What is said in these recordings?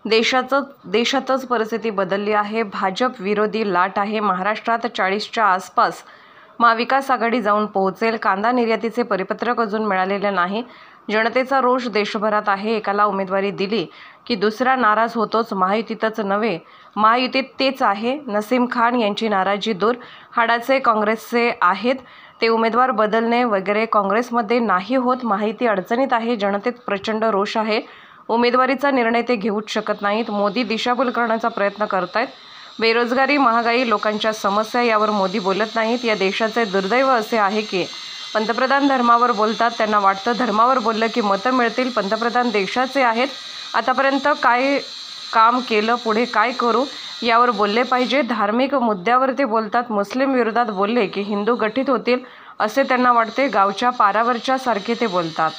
देशातच परिस्थिती बदलली आहे। भाजप विरोधी लाट आहे। महाराष्ट्रात 40च्या आसपास महाविकास आघाडी जाऊन पोहोचेल। कांदा निर्यातीचे परिपत्रक अजून मिळालेले नाही। जनतेचा रोष देशभरात आहे। एकाला उमेदवारी दिली की दुसरा नाराज होतोच। महायुतीतच नव्हे, महायुतीत तेच आहे। नसीम खान यांची नाराजी दूर। हाडाचे काँग्रेसचे आहेत ते उमेदवार बदलणे वगैरे काँग्रेसमध्ये नाही होत। महायुती अडचणीत आहे। जनतेत प्रचंड रोष आहे। उमेदवारीचा निर्णय ते घेऊच शकत नाहीत। मोदी दिशाभूल करण्याचा प्रयत्न करतायत। बेरोजगारी, महागाई, लोकांच्या समस्या यावर मोदी बोलत नाहीत। या देशाचे दुर्दैव असे आहे की पंतप्रधान धर्मावर बोलतात। त्यांना वाटतं धर्मावर बोललं की मतं मिळतील। पंतप्रधान देशाचे आहेत, आतापर्यंत काय काम केलं, पुढे काय करू यावर बोलले पाहिजे। धार्मिक मुद्द्यावर ते बोलतात। मुस्लिम विरोधात बोलले की हिंदू गठीत होतील असे त्यांना वाटते। गावच्या पारावरच्या सारखे ते बोलतात।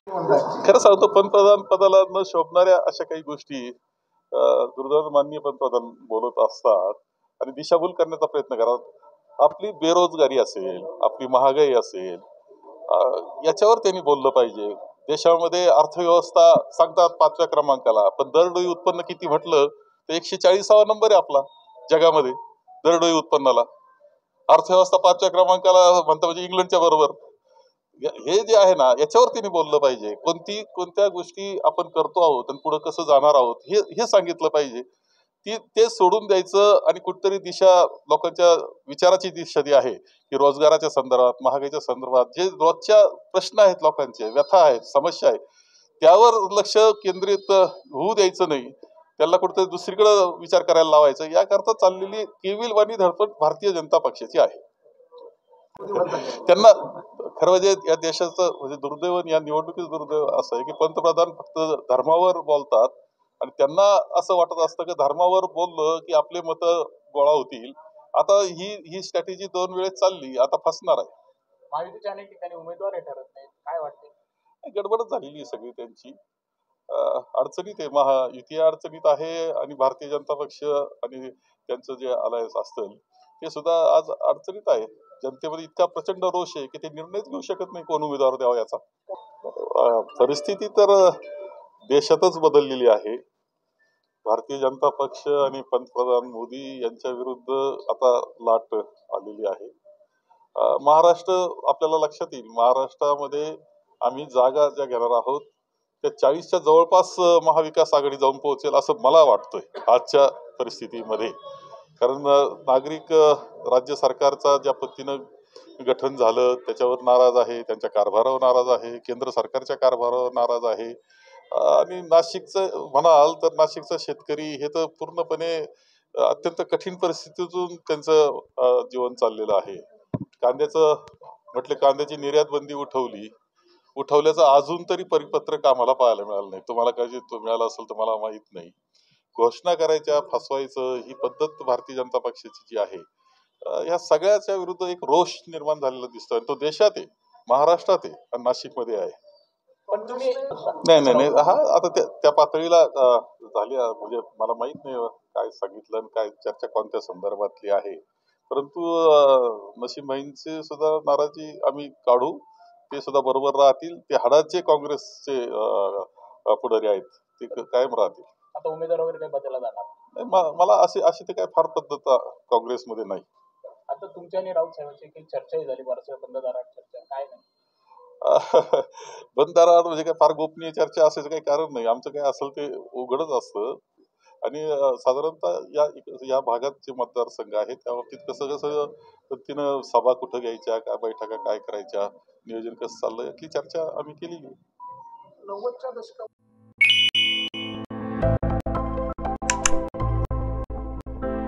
खरं सांगतो, पंतप्रधान पदाला न शोभणाऱ्या अशा काही गोष्टी दुर्दैवाने माननीय पंतप्रधान बोलत असतात आणि दिशाभूल करण्याचा प्रयत्न करतात। आपली बेरोजगारी असेल, आपली महागाई असेल, याच्यावर त्यांनी बोललं पाहिजे। देशामध्ये अर्थव्यवस्था सांगतात 5व्या क्रमांकाला, पण दरडोई उत्पन्न किती म्हटलं तर 140वा नंबर आहे आपला जगामध्ये दरडोई उत्पन्नाला। अर्थव्यवस्था 5व्या क्रमांकाला म्हणता म्हणजे इंग्लंडच्या बरोबर। हे जे आहे ना, याच्यावर त्यांनी बोललं पाहिजे। कोणत्या गोष्टी आपण करतो आहोत आणि पुढे कसं जाणार आहोत हे सांगितलं पाहिजे। ते सोडून द्यायचं आणि कुठतरी दिशा, लोकांच्या विचाराची दिशा जी आहे की रोजगाराच्या संदर्भात, महागाईच्या संदर्भात जे रोजच्या प्रश्न आहेत, लोकांचे व्यथा आहेत, समस्या आहेत, त्यावर लक्ष केंद्रित होऊ द्यायचं नाही। त्याला कुठेतरी दुसरीकडे विचार करायला लावायचं। याकरता चाललेली केविलवाणी धडपड भारतीय जनता पक्षाची आहे। त्यांना खरं म्हणजे या देशाचं म्हणजे दुर्दैव, या निवडणुकीचं दुर्दैव असं आहे की पंतप्रधान फक्त धर्मावर बोलतात आणि त्यांना असं वाटत असतं की धर्मावर बोललं की आपले मतं गोळा होतील। आता ही स्ट्रॅटेजी 2 वेळेस चालली, आता फसणार आहे। महायुतीच्या अनेक ठिकाणी उमेदवार ठरत नाहीत, काय वाटते? गडबडच झालेली सगळी त्यांची। अडचणीत आहे, महायुती अडचणीत आहे आणि भारतीय जनता पक्ष आणि त्यांचं जे अलायन्स असतं ते सुद्धा आज अडचणीत आहे। जनतेमध्ये इतका प्रचंड रोष आहे की ते निर्णयच घेऊ शकत नाही कोण उमेदवार द्यावा याचा। परिस्थिती तर देशातच बदललेली आहे। भारतीय जनता पक्ष आणि पंतप्रधान मोदी यांच्या विरुद्ध आता लाट आलेली आहे। महाराष्ट्र आपल्याला लक्षात येईल, महाराष्ट्रामध्ये आम्ही जागा ज्या घेणार आहोत त्या 40च्या जवळपास महाविकास आघाडी जाऊन पोहोचेल असं मला वाटतंय आजच्या परिस्थितीमध्ये। कारण नागरिक राज्य सरकारचा ज्या पद्धतीनं गठन झालं त्याच्यावर नाराज आहे, त्यांच्या कारभारावर नाराज आहे, केंद्र सरकारच्या कारभारावर नाराज आहे। आणि नाशिकचं म्हणाल तर नाशिकचा शेतकरी हे तर पूर्णपणे अत्यंत कठीण परिस्थितीतून त्यांचं जीवन चाललेलं आहे। कांद्याचं म्हटलं, कांद्याची निर्यात बंदी उठवल्याचं अजून तरी परिपत्रक आम्हाला पाहायला मिळालं नाही। तुम्हाला कदाचित मिळालं असेल तर मला माहित नाही। घोषणा करायच्या, फसवायचं ही पद्धत भारतीय जनता पक्षाची जी आहे, या सगळ्याच्या विरुद्ध एक रोष निर्माण झालेला दिसतोय। तो देशात आहे, महाराष्ट्रात आहे आणि नाशिकमध्ये आहे। पण तुम्ही नाही हा आता त्या पातळीला झाली म्हणजे मला माहित नाही काय सांगितलं आणि काय चर्चा कोणत्या संदर्भातली आहे। परंतु नसीम भाईंचे सुद्धा नाराजी आम्ही काढू, ते सुद्धा बरोबर राहतील। ते हाडाचे काँग्रेसचे पुढारी आहेत, ते कायम राहतील। आता उमेदवार वगैरे काही बदलला जाणार नाही, मला अशी ते काय फार पद्धत काँग्रेसमध्ये नाही। आता तुमच्या आणि राऊत साहेबांची काही चर्चाही झाली, बरंच बंद दारात चर्चा, काय नाही? बंद दारात म्हणजे काय फार गोपनीय चर्चा असायचं काही कारण नाही। आमचं काय असेल ते उघडच असतं आणि साधारणतः या भागात जे मतदारसंघ आहेत त्या बाबतीत कसं पद्धतीनं सभा कुठं घ्यायच्या, काय बैठका काय करायच्या, नियोजन कसं चाललंय याची चर्चा आम्ही केलेली आहे। 90च्या दशकात